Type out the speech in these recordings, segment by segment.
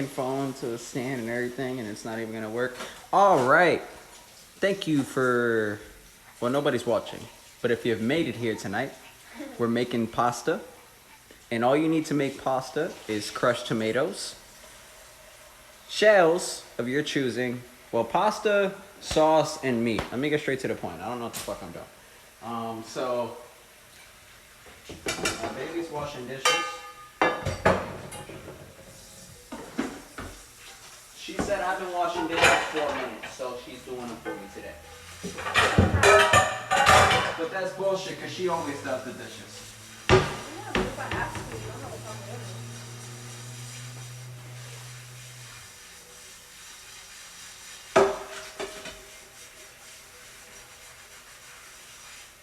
phone to the stand and everything, and it's not even gonna work. All right. Thank you for. Well, nobody's watching, but if you've made it here tonight, we're making pasta, and all you need to make pasta is crushed tomatoes, shells of your choosing. Well, pasta, sauce, and meat. Let me get straight to the point. I don't know what the fuck I'm doing. So my baby's washing dishes. She said I've been washing dishes 4 minutes, so she's doing them for me today. But that's bullshit, because she always does the dishes. Yeah, but if I ask you, you don't have a problem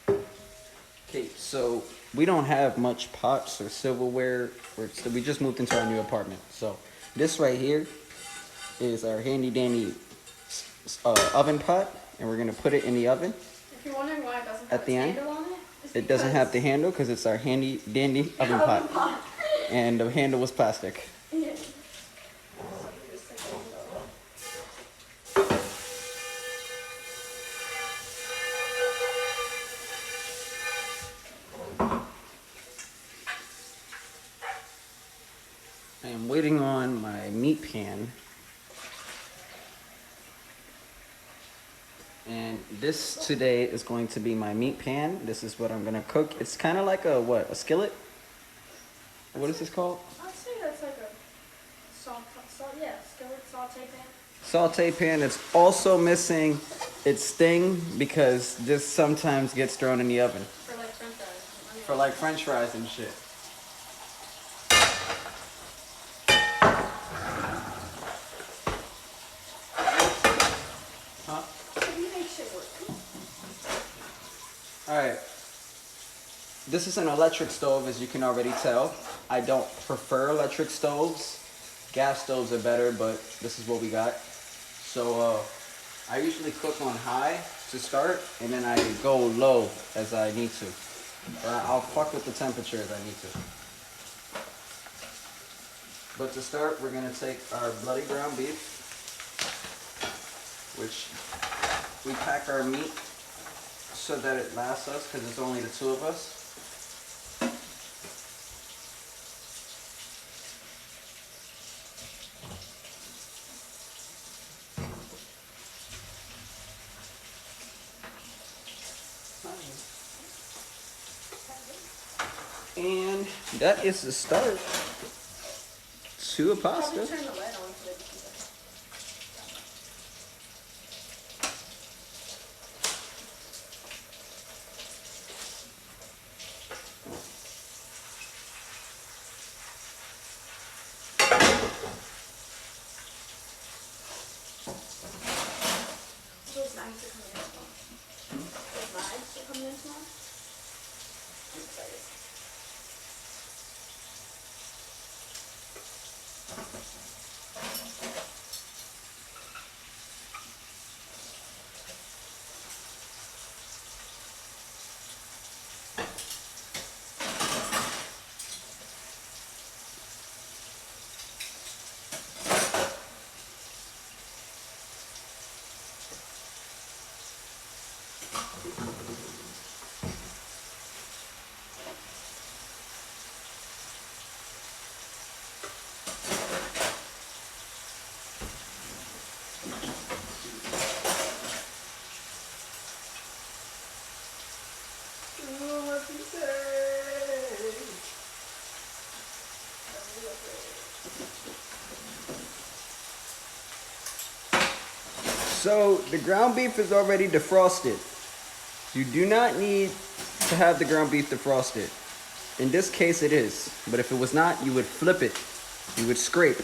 with Okay, so we don't have much pots or silverware. So we just moved into our new apartment. So this right here is our handy dandy oven pot, and we're gonna put it in the oven. If you're wondering why it doesn't have At the its end, handle on it, it doesn't have the handle because it's our handy dandy oven pot, and the handle was plastic. Yeah. I am waiting on my meat pan. And this today is going to be my meat pan. This is what I'm gonna cook. It's kind of like a what? A skillet? What is this called? I'd say that's like a skillet saute pan. Saute pan. It's also missing its thing because this sometimes gets thrown in the oven For like french fries. for like French fries and shit. Huh? You make shit work. All right. This is an electric stove, as you can already tell. I don't prefer electric stoves. Gas stoves are better, but this is what we got. So I usually cook on high to start, and then I go low as I need to. Or I'll fuck with the temperature as I need to. But to start, we're gonna take our bloody ground beef, which we pack our meat so that it lasts us, because it's only the two of us. And that is the start to a pasta. Probably turn the light on so that you can Those knives are coming in small. Those knives are coming in small. I'm excited. What you say? So the ground beef is already defrosted. You do not need to have the ground beef defrosted. In this case it is, but if it was not, you would flip it. You would scrape.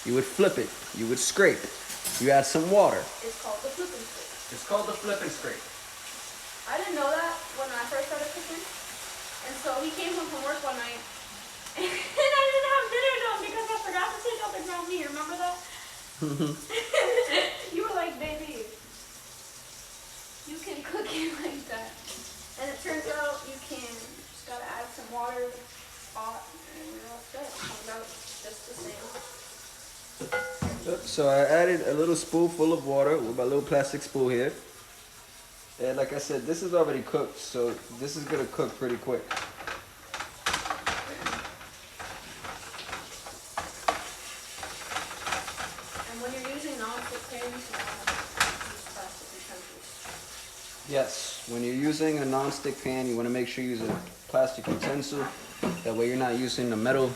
You would flip it. You would scrape. You add some water. It's called the flip and scrape. It's called the flip and scrape. I didn't know that when I first started cooking. And so he came home from work one night and I didn't have dinner done because I forgot to take out the ground meat. Remember that? You were like, baby, you can cook it like that. And it turns out you can. Just gotta add some water, hot, and that's it. Comes out just the same. So I added a little spoonful of water with my little plastic spoon here. And like I said, this is already cooked, so this is gonna cook pretty quick. And when you're using non-stick pans, you don't have to use plastic utensils. Yes, when you're using a non-stick pan, you wanna make sure you use a plastic utensil. That way you're not using the metal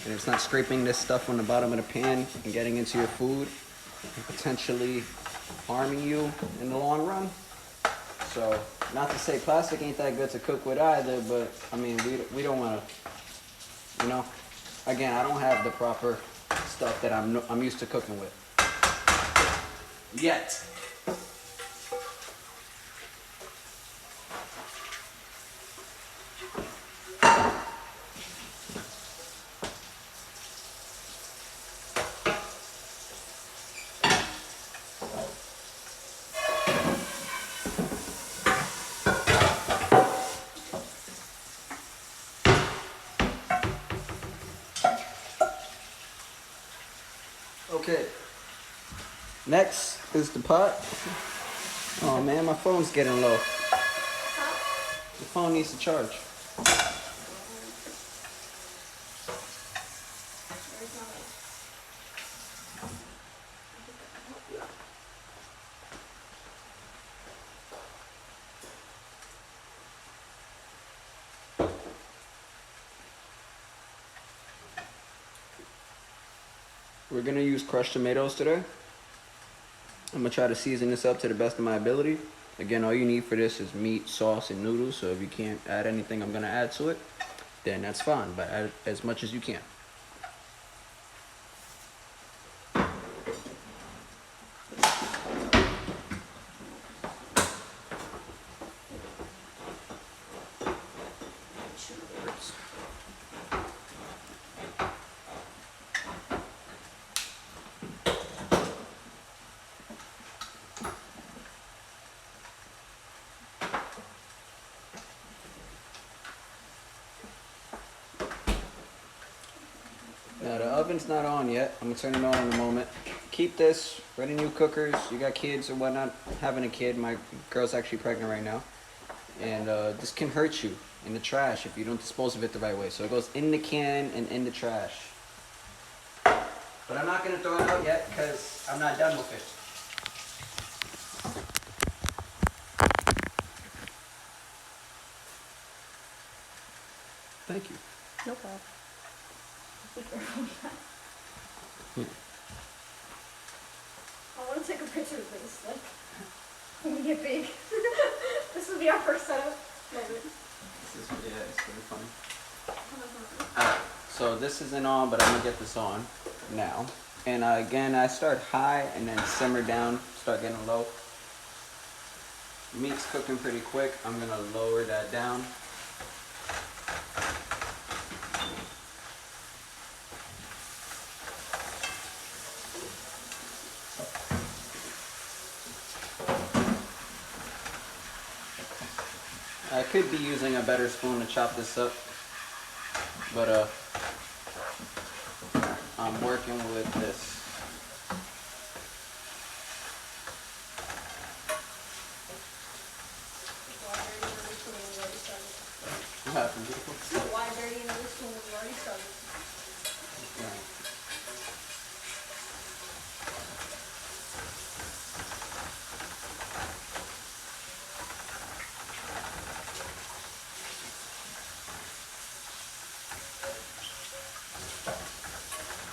and it's not scraping this stuff on the bottom of the pan and getting into your food and potentially harming you in the long run. So, not to say plastic ain't that good to cook with either, but I mean, we don't want to, you know. Again, I don't have the proper stuff that I'm used to cooking with yet. Okay. Next is the pot. Oh man, my phone's getting low. The phone needs to charge. We're gonna use crushed tomatoes today. I'm gonna try to season this up to the best of my ability. Again, all you need for this is meat, sauce, and noodles. So if you can't add anything I'm gonna add to it, then that's fine, but add as much as you can. Now the oven's not on yet. I'm gonna turn it on in a moment. Keep this for any new cookers. You got kids or whatnot. Having a kid, my girl's actually pregnant right now, and this can hurt you in the trash if you don't dispose of it the right way. So it goes in the can and in the trash. But I'm not gonna throw it out yet because I'm not done with it. Thank you. No problem. Be careful with that. I want to take a picture of this, like, when we get big. This will be our first setup. Love it. Yeah, it's pretty funny. Alright, so this isn't on, but I'm gonna get this on now. And again, I start high and then simmer down, start getting low. Meat's cooking pretty quick. I'm gonna lower that down. I could be using a better spoon to chop this up, but I'm working with this. What happened, beautiful? Why dirty another spoon when we already started? Yeah.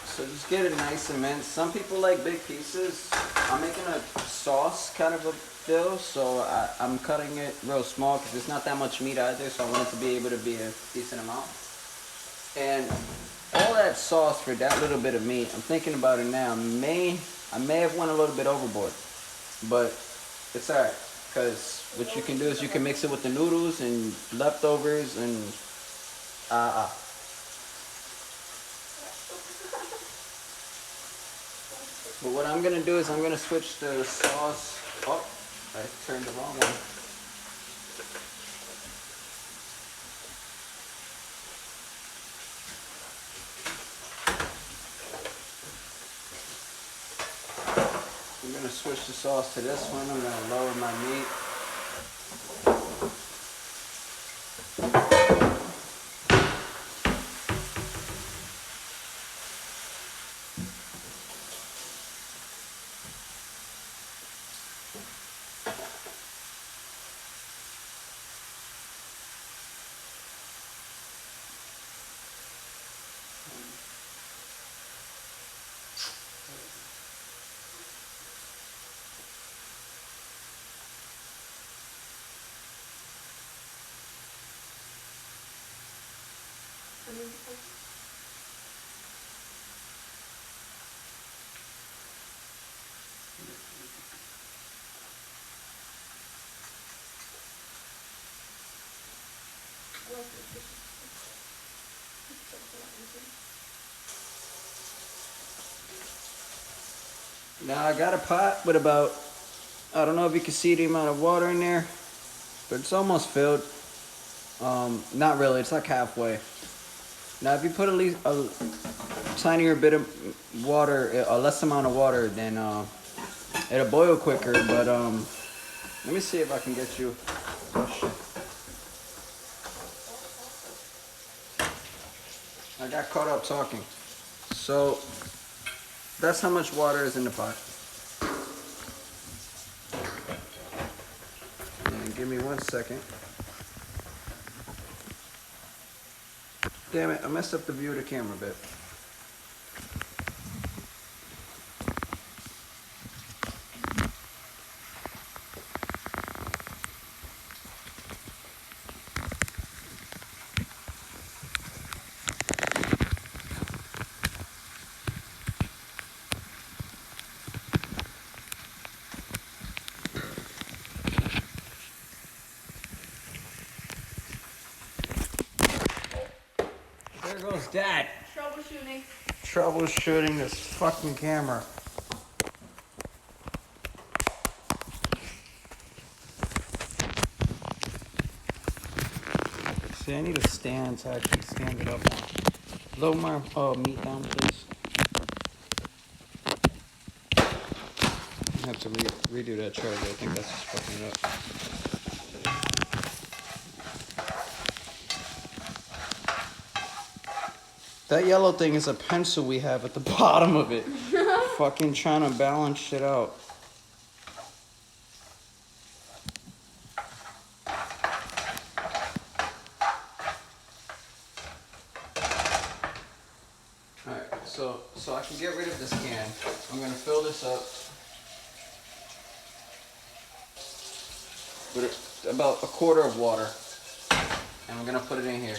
So just get it nice and minced. Some people like big pieces. I'm making a sauce kind of a fill, so I'm cutting it real small because it's not that much meat either, so I want it to be able to be a decent amount. And all that sauce for that little bit of meat, I'm thinking about it now, I may have went a little bit overboard, but it's alright, because what you can do is you can mix it with the noodles and leftovers and But what I'm gonna do is I'm gonna switch the sauce. Oh, I turned the wrong one. gonna switch the sauce to this one. I'm gonna lower my meat. Now I got a pot with about, I don't know if you can see the amount of water in there, but it's almost filled. Not really, it's like halfway. Now if you put at least a tinier bit of water, a less amount of water, then it'll boil quicker. But let me see if I can get you. Oh shit. I got caught up talking. So that's how much water is in the pot. And give me 1 second. Damn it, I messed up the view of the camera a bit. There goes Dad. Troubleshooting. Troubleshooting this fucking camera. See, I need a stand to actually stand it up on. Lower my meat down, please. I have to redo that charger. I think that's just fucking it up. That yellow thing is a pencil we have at the bottom of it. Fucking trying to balance shit out. Alright, so I can get rid of this can. I'm gonna fill this up with about 1/4 of water. And I'm gonna put it in here.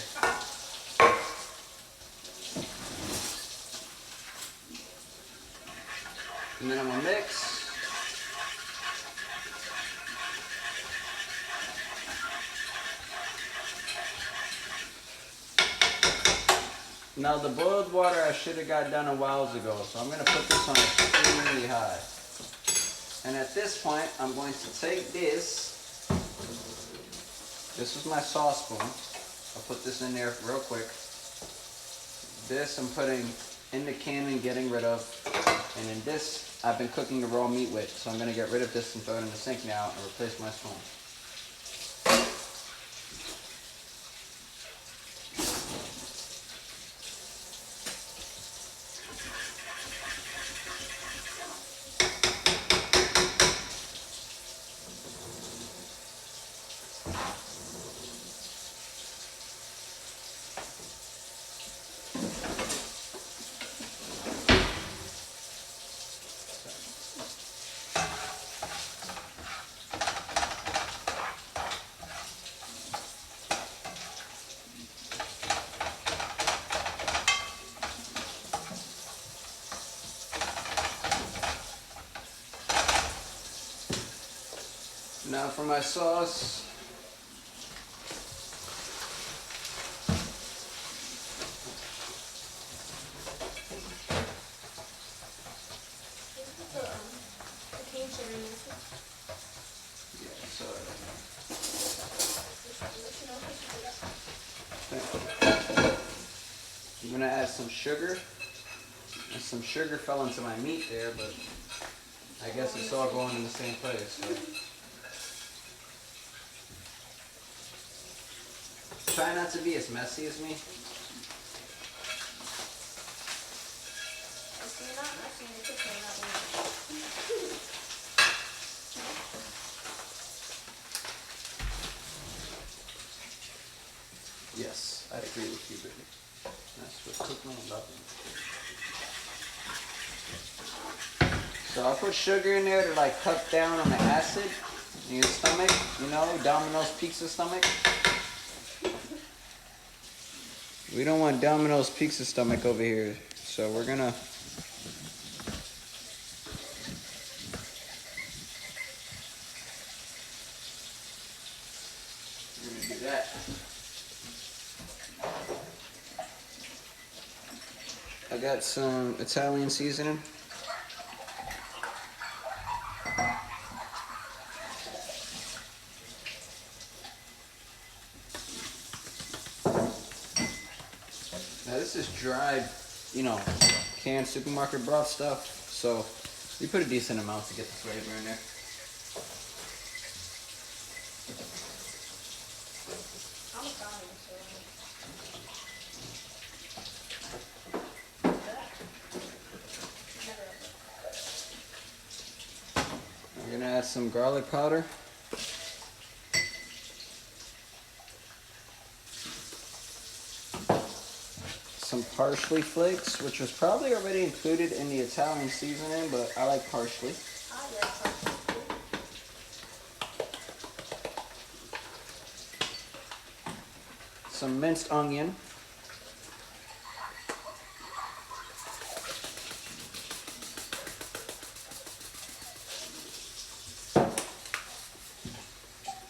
And then I'm gonna mix. Now the boiled water I should have got done a while ago, so I'm gonna put this on extremely high. And at this point, I'm going to take this. This is my sauce spoon. I'll put this in there real quick. This I'm putting in the can and getting rid of. And then this I've been cooking the raw meat with, so I'm gonna get rid of this and throw it in the sink now and replace my spoon. Now for my sauce, I'm gonna add some sugar. And some sugar fell into my meat there, but I guess it's all going in the same place. So. Try not to be as messy as me. If you're not messing in the kitchen, you're not doing it. Yes, I agree with you, baby. That's what cooking and loving. So I put sugar in there to like cut down on the acid in your stomach. You know, Domino's pizza stomach. We don't want Domino's pizza stomach over here, so we're gonna do that. I got some Italian seasoning. Now this is dried, you know, canned supermarket broth stuff, so we put a decent amount to get the flavor in there. I'm Italian, so. We're gonna add some garlic powder. Some parsley flakes, which was probably already included in the Italian seasoning, but I like parsley. I like parsley. Some minced onion.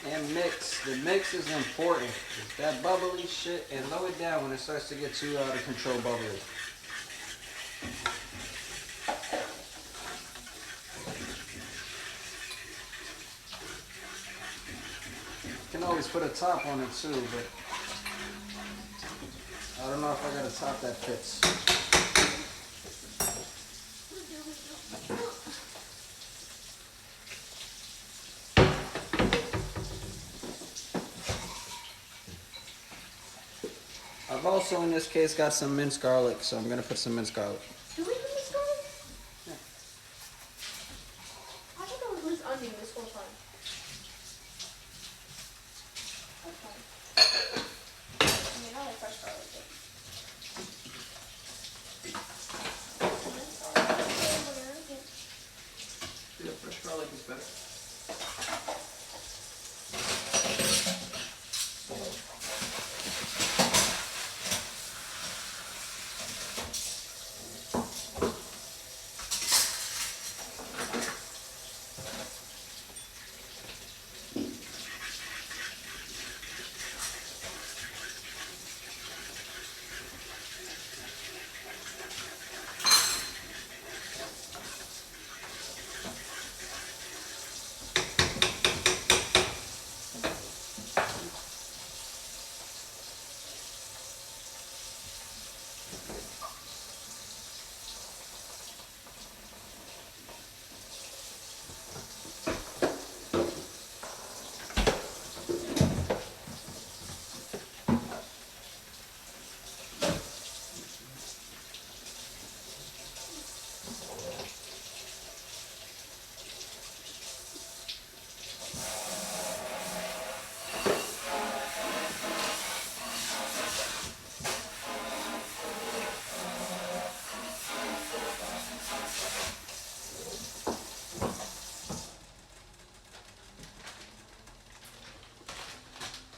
And mix. The mix is important. It's that bubbly shit, and lower it down when it starts to get too out of control bubbly. You can always put a top on it too, but I don't know if I got a top that fits. I've also, in this case, got some minced garlic, so I'm gonna put some minced garlic. Do we do this garlic? Yeah. I thought that was loose onion this whole time. That's fine. I mean, I like fresh garlic, but. Yeah, fresh garlic is better.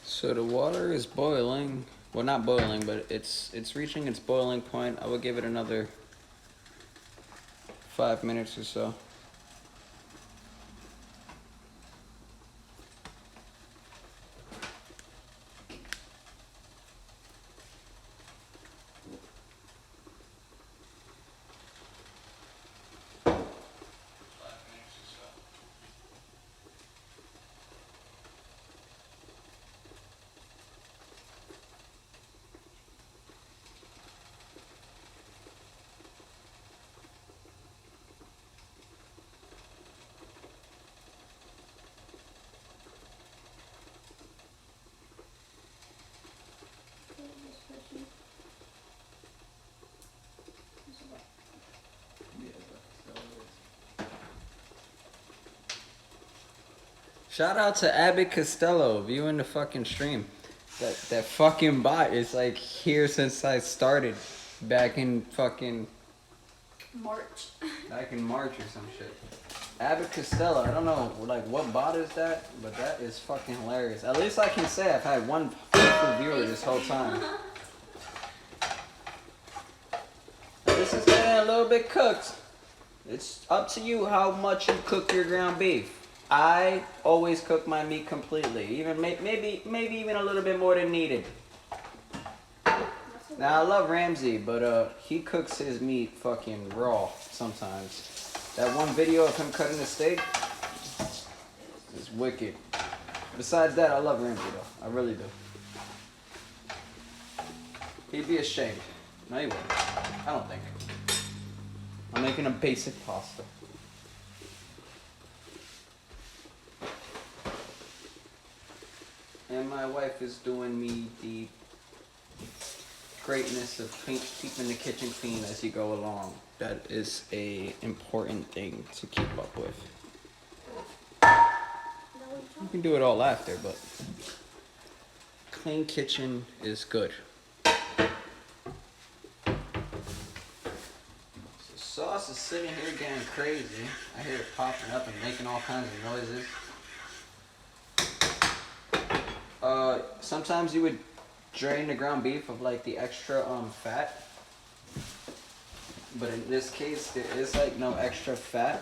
So the water is boiling. Well, not boiling, but it's reaching its boiling point. I will give it another 5 minutes or so. Shout out to Abbott Costello viewing the fucking stream. That fucking bot is like here since I started back in fucking March. back in March or some shit. Abbott Costello, I don't know like what bot is that, but that is fucking hilarious. At least I can say I've had one faithful viewer this whole time. This is getting a little bit cooked. It's up to you how much you cook your ground beef. I always cook my meat completely, even maybe even a little bit more than needed. Now I love Ramsey, but he cooks his meat fucking raw sometimes. That one video of him cutting the steak is wicked. Besides that, I love Ramsey though. I really do. He'd be ashamed. No, he wouldn't. I don't think. I'm making a basic pasta. And my wife is doing me the greatness of keeping the kitchen clean as you go along. That is a important thing to keep up with. You can do it all after, but clean kitchen is good. Sauce is sitting here getting crazy. I hear it popping up and making all kinds of noises. Sometimes you would drain the ground beef of like the extra fat, but in this case there is like no extra fat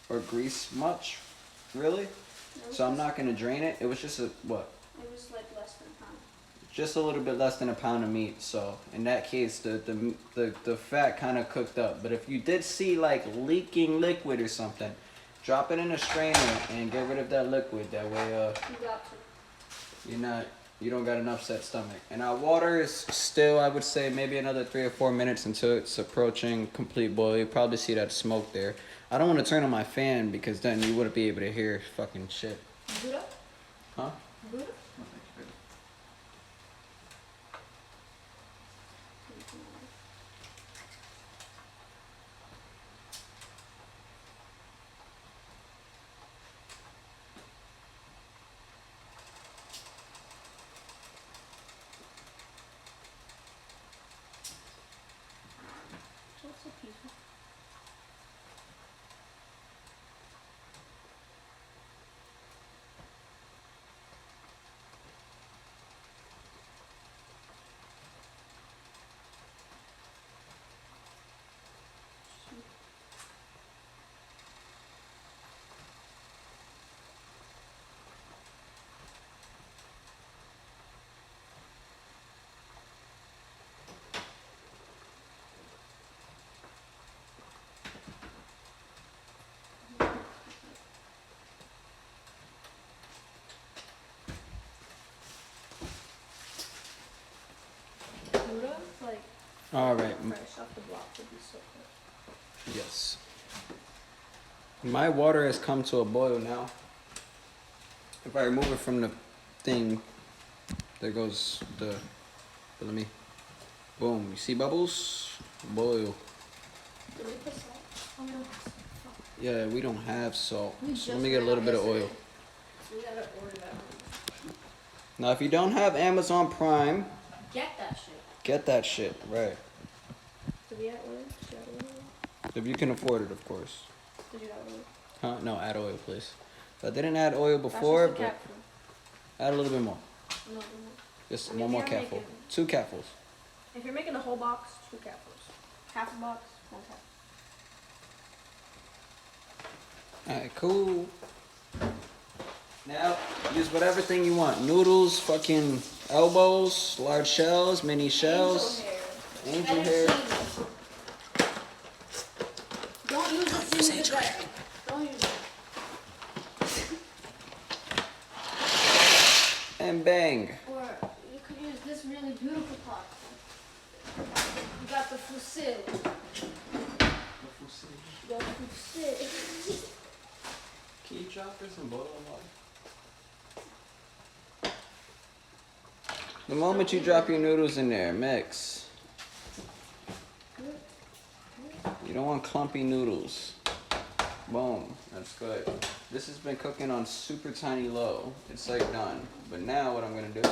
or grease much, really. So I'm not gonna drain it. It was just what? It was like less than a pound. Just a little bit less than a pound of meat. So in that case, the fat kind of cooked up. But if you did see like leaking liquid or something, drop it in a strainer and get rid of that liquid. That way, You got to. you don't got an upset stomach. And our water is still, I would say, maybe another 3 or 4 minutes until it's approaching complete boil. You probably see that smoke there. I don't want to turn on my fan because then you wouldn't be able to hear fucking shit. Buddha? Huh? Buddha? So peaceful. Buddha, like, All right. fresh off the block would be so good. Yes. My water has come to a boil now. If I remove it from the thing, there goes the. Let me. Boom. You see bubbles? Boil. Did we put salt? Oh, we don't have salt. Fuck. Yeah, we don't have salt. We So let just me get a little bit of realized oil. So we gotta order that one. Now, if you don't have Amazon Prime, Get that shit. get that shit. Right. Did we add oil? Did you add oil? If you can afford it, of course. Did you add oil? Huh? No, add oil, please. I didn't add oil That's before, just a but capful. add a little bit more. No, no. Just I mean, one more if you're capful. making- 2 capfuls. If you're making the whole box, 2 capfuls. Half a box, 1 cap. Alright, cool. Now, use whatever thing you want. Noodles, fucking elbows, large shells, mini shells. Angel hair. Don't use the seasoning there. Don't use it. And bang. Or you could use this really beautiful pot. You got the fusil. The fusil. Can you drop this and boil them water? The moment you drop your noodles in there, mix. You don't want clumpy noodles. Boom. That's good. This has been cooking on super tiny low. It's like done. But now what I'm gonna do,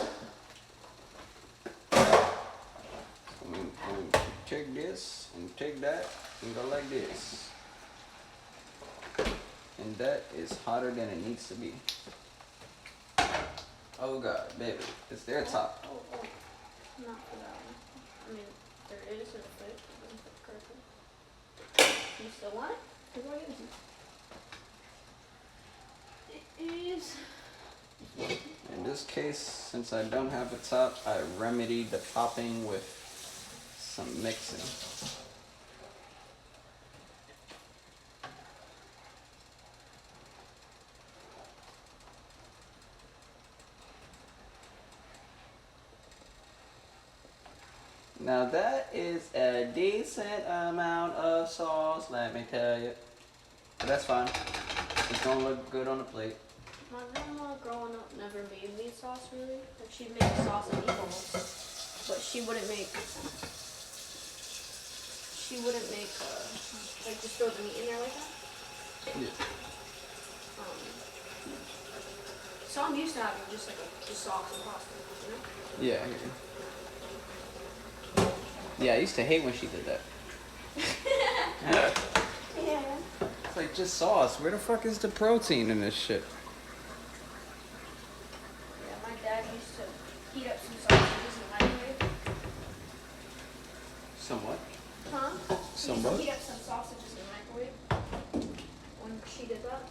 I'm gonna take this and take that and go like this. And that is hotter than it needs to be. Oh God, baby, it's their top. Oh, not for that one. I mean, there is a fit. It doesn't fit correctly. You still want it? Here's what it is. It is. In this case, since I don't have a top, I remedied the topping with some mixing. Now that is a decent amount of sauce, let me tell you. But that's fine. It's gonna look good on the plate. My grandma growing up never made meat sauce really. Like she'd make sauce and meatballs, but she wouldn't make like just throw the meat in there like that. Yeah. So I'm used to having just like just sauce and pasta, you know? Yeah, I hear you. Yeah, I used to hate when she did that. Yeah. It's like just sauce. Where the fuck is the protein in this shit? Yeah, my dad used to heat up some sausages in the microwave. Somewhat. Huh? Some He used to what? heat up some sausages in the microwave when she did that.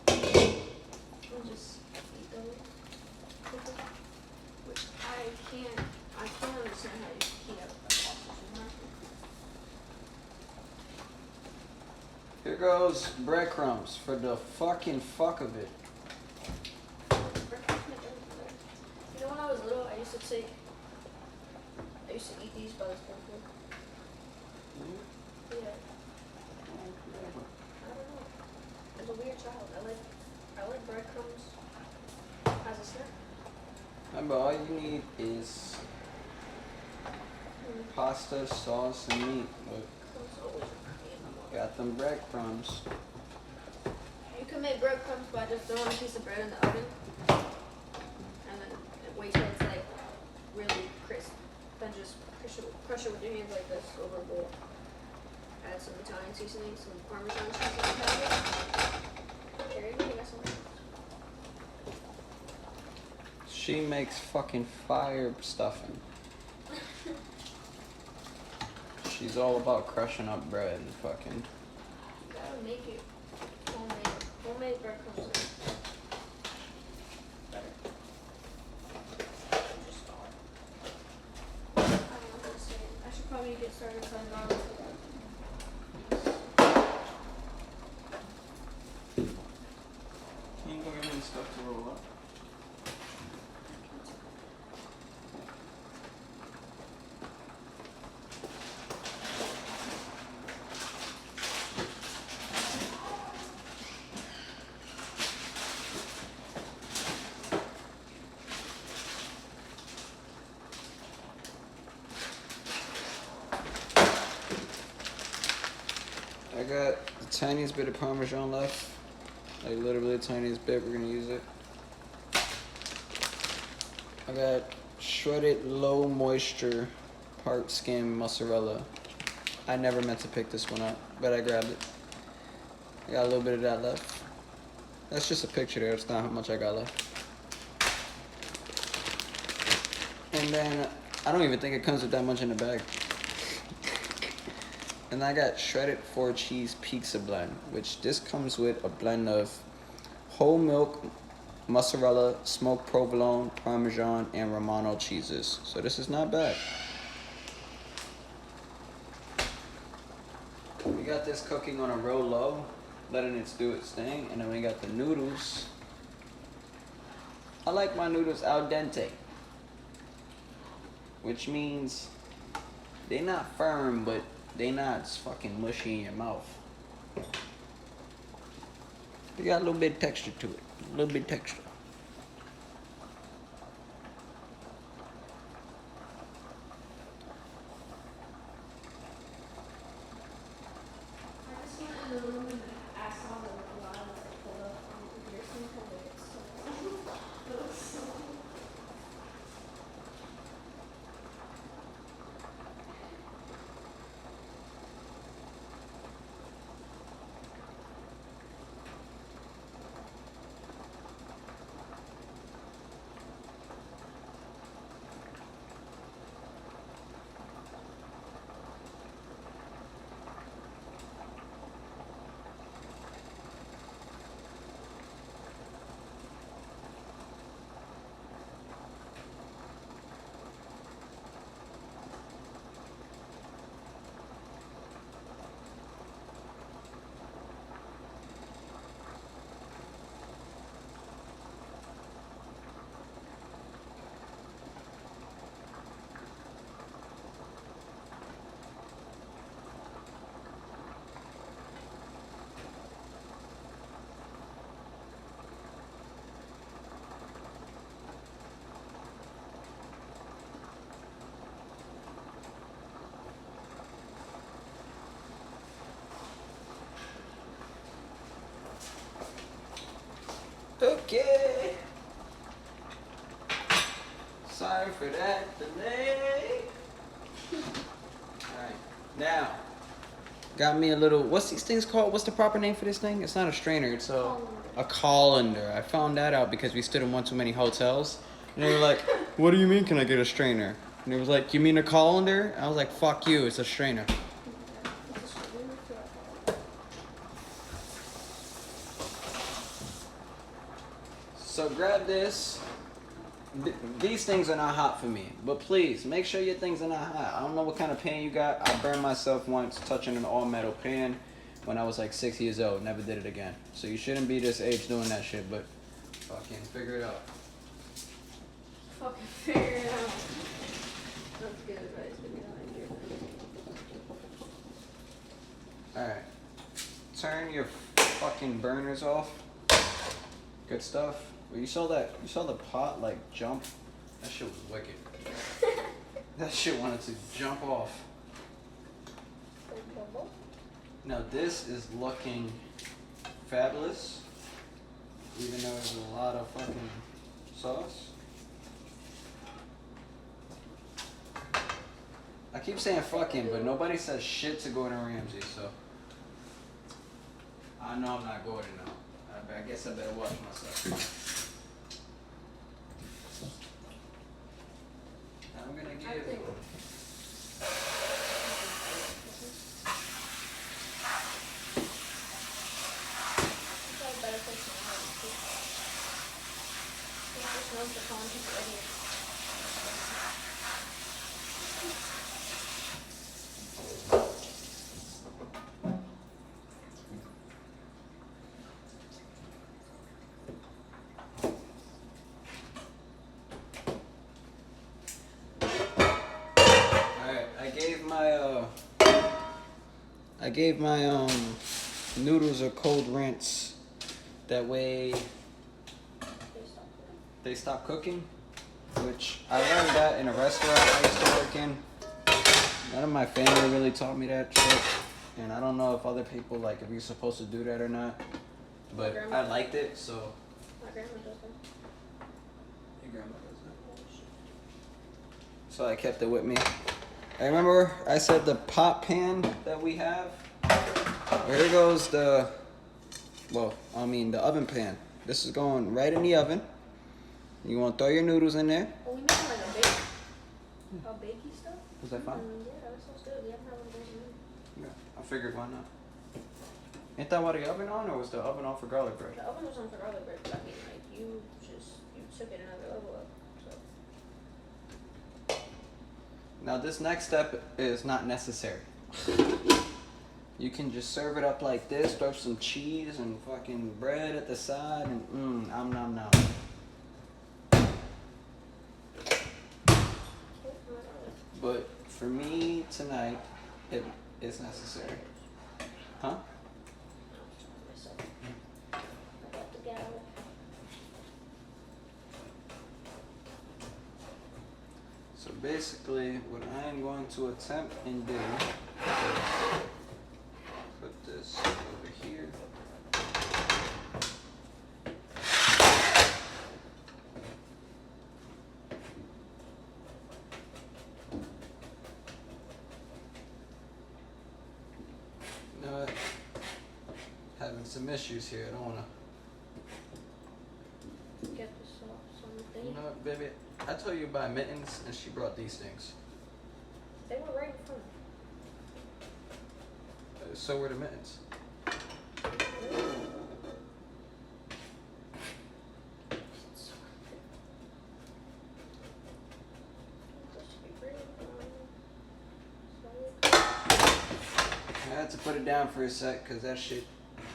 And just eat them. Which I can't understand how you heat up a sausage in the microwave. Here goes breadcrumbs for the fucking fuck of it. You know when I was little, I used to eat these by the spoonful. Yeah. I don't know. I was a weird child. I like breadcrumbs as a snack. Remember, all you need is pasta, sauce, and meat. Look, Crumbs always remind me of my mother. got them breadcrumbs. You can make breadcrumbs by just throwing a piece of bread in the oven and then wait till it's like really crisp. Then just crush it with your hands like this over a bowl. Add some Italian seasoning, some Parmesan cheese if you have it. Here, you got some. She makes fucking fire stuffing. She's all about crushing up bread and fucking. You gotta make it homemade. Homemade breadcrumbs are better. Just start. I don't know what to say. I should probably get started cutting garlic. Can you go get me stuff to roll up? I got the tiniest bit of Parmesan left. Like literally the tiniest bit, we're gonna use it. I got shredded low moisture part skim mozzarella. I never meant to pick this one up, but I grabbed it. I got a little bit of that left. That's just a picture there, it's not how much I got left. And then, I don't even think it comes with that much in the bag. And I got shredded 4-cheese pizza blend, which this comes with a blend of whole milk, mozzarella, smoked provolone, parmesan, and romano cheeses. So this is not bad. We got this cooking on a real low, letting it do its thing, and then we got the noodles. I like my noodles al dente, which means they're not firm, but they not fucking mushy in your mouth. They got a little bit of texture to it. A little bit of texture. I just went in the room and asked all Okay. Sorry for that delay. Alright, now, got me a little, what's these things called? What's the proper name for this thing? It's not a strainer, it's a colander. I found that out because we stood in one too many hotels. And they were like, what do you mean can I get a strainer? And it was like, you mean a colander? I was like, fuck you, it's a strainer. So grab this. These things are not hot for me, but please make sure your things are not hot. I don't know what kind of pan you got. I burned myself once touching an all metal pan when I was like 6 years old. Never did it again. So you shouldn't be this age doing that shit, but fucking figure it out. Fucking figure it out. That's good advice, but you don't like your Alright. Turn your fucking burners off. Good stuff. Well, you saw the pot like jump? That shit was wicked. That shit wanted to jump off. Now this is looking fabulous. Even though there's a lot of fucking sauce. I keep saying fucking, but nobody says shit to Gordon Ramsay, so I know I'm not Gordon now. I guess I better watch myself. I'm gonna give. I gave my noodles a cold rinse. That way they stop cooking. Which I learned that in a restaurant I used to work in. None of my family really taught me that shit. And I don't know if other people, like, if you're supposed to do that or not. But I liked it, so. My grandma does that. Your grandma does that. So I kept it with me. I remember I said the pot pan that we have. Well, here goes the oven pan. This is going right in the oven. You want to throw your noodles in there. Oh, we making like a bakey stuff? Was that fine? Yeah, that sounds good. We haven't had one of those in. Yeah, I figured why not. Ain't that why the oven on, or was the oven on for garlic bread? The oven was on for garlic bread, but I mean, like, you took it another level up, so. Now this next step is not necessary. You can just serve it up like this, throw some cheese and fucking bread at the side, and nom nom. But for me tonight, it is necessary. Huh? So basically, what I am going to attempt and do is put this over here. You know what? Having some issues here. I don't want to. Get the sauce on the thing. You know what, baby? I told you to buy mittens, and she brought these things. They were right in front. So were the mittens. I had to put it down for a sec because that shit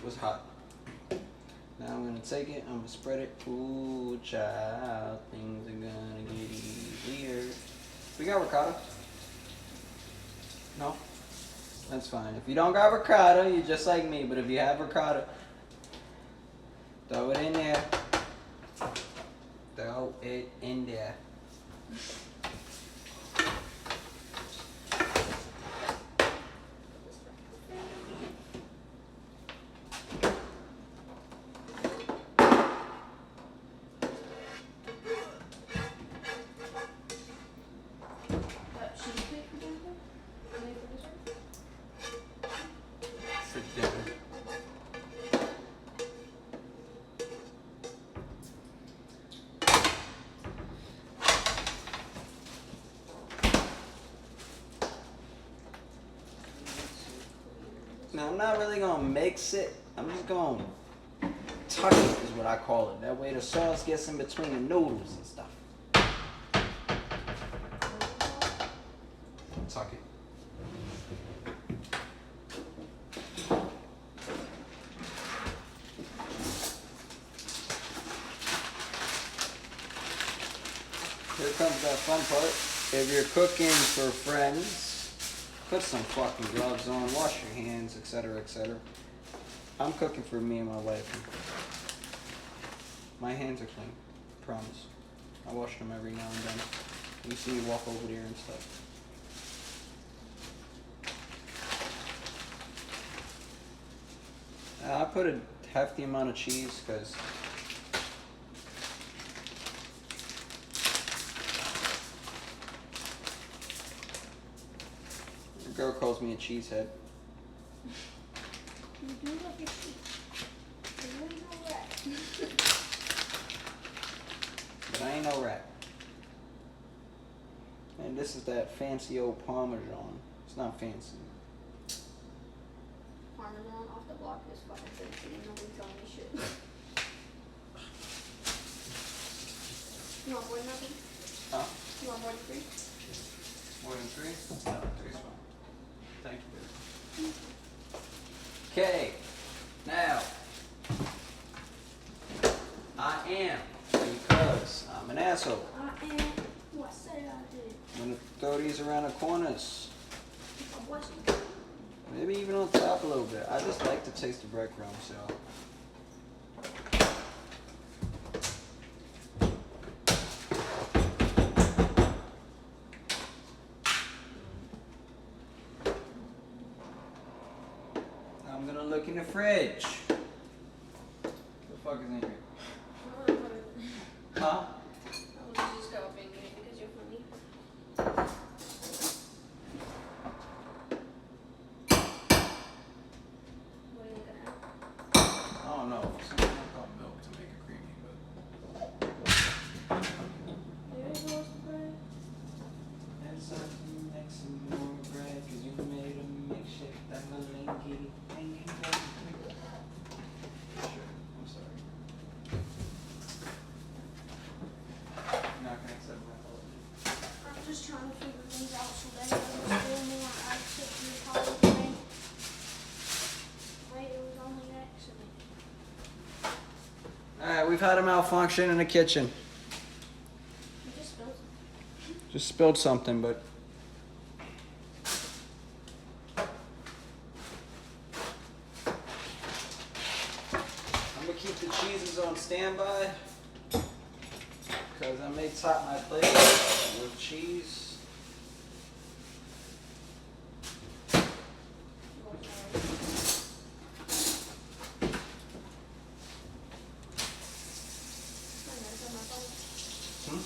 was hot. Now I'm gonna take it, I'm gonna spread it. Ooh, child, things are gonna get easier. We got ricotta? No? That's fine. If you don't got ricotta, you're just like me. But if you have ricotta, throw it in there. Throw it in there. I'm not really gonna mix it. I'm just gonna tuck it is what I call it. That way the sauce gets in between the noodles and stuff. Tuck it. Here comes that fun part. If you're cooking for friends, put some fucking gloves on, wash your hands, etc., etc. I'm cooking for me and my wife. My hands are clean, promise. I wash them every now and then. You see me walk over there and stuff. I put a hefty amount of cheese because the girl calls me a cheesehead. You do love your cheese. You ain't no rat. But I ain't no rat. And this is that fancy old Parmesan. It's not fancy. Parmesan off the block is fucking fancy. Nobody telling me shit. You want more than nothing? Huh? You want more than 3? More than 3? No, 3's fine. Thank you. Okay. Now, I am, because I'm an asshole. I am who I said I did. I'm gonna throw these around the corners. If I wasn't. Maybe even on top a little bit. I just like to taste the breadcrumbs, so. I'm gonna look in the fridge. What the fuck is in here? Huh? I was just copying you because you're funny. What are you looking at? I don't know. Something called milk to make it creamy, but. There goes the bread. There's something like some more bread, cause you made a makeshift dangalingy. Sure, I'm sorry. You're not gonna accept my apology. I'm just trying to figure things out so that it was still more I accept your apology. Wait, it was only an accident. Alright, we've had a malfunction in the kitchen. You just spilled something. Just spilled something, but. I'm gonna keep the cheeses on standby. Because I may top my plate with cheese. Hmm?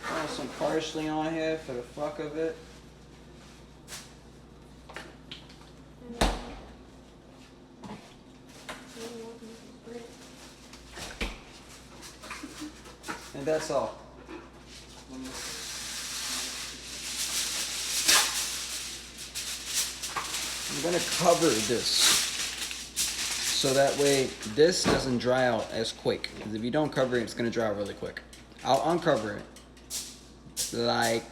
Throw some parsley on here for the fuck of it. And that's all. I'm gonna cover this so that way this doesn't dry out as quick. Because if you don't cover it, it's gonna dry out really quick. I'll uncover it. Like,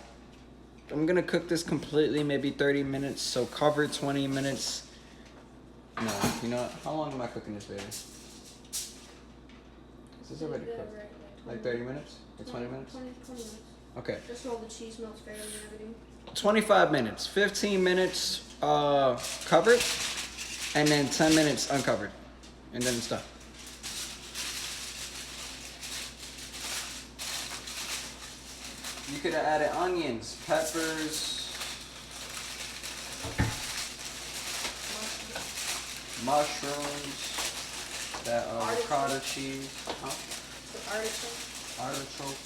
I'm gonna cook this completely, maybe 30 minutes. So cover 20 minutes. No, you know what? How long am I cooking this, baby? Is this already cooked? Like 30 minutes? Like 20 minutes? 20 minutes. Okay. Just so all the cheese melts fairly and everything. 25 minutes. 15 minutes covered. And then 10 minutes uncovered. And then it's done. You could have added onions, peppers, mushrooms, that ricotta cheese. Huh? The artichoke. Artichoke.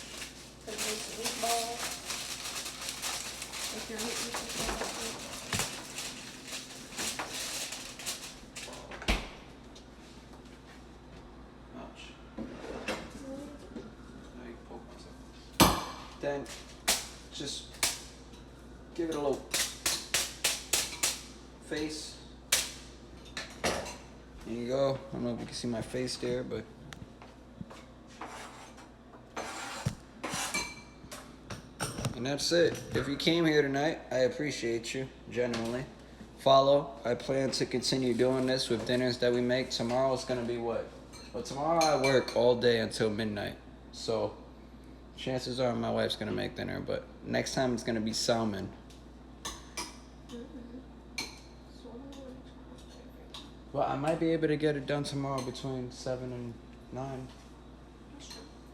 Could make some meatballs. If you're meat. Ouch. I poke myself. then just give it a little face. There you go. I don't know if you can see my face there, but and that's it. If you came here tonight, I appreciate you, genuinely. Follow. I plan to continue doing this with dinners that we make. Tomorrow is gonna be what? Well, tomorrow I work all day until midnight. So chances are my wife's gonna make dinner, but next time it's gonna be salmon. Well, I might be able to get it done tomorrow between 7 and 9.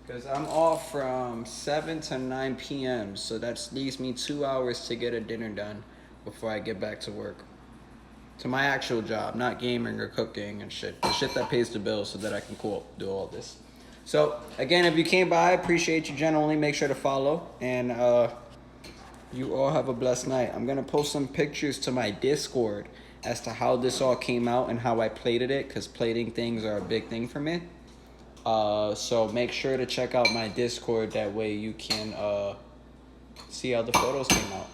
Because I'm off from 7 to 9 p.m. So that leaves me 2 hours to get a dinner done before I get back to work. To my actual job, not gaming or cooking and shit. The shit that pays the bills so that I can do all this. So, again, if you came by, I appreciate you genuinely. Make sure to follow. And you all have a blessed night. I'm going to post some pictures to my Discord as to how this all came out and how I plated it, because plating things are a big thing for me. So make sure to check out my Discord. That way you can see how the photos came out.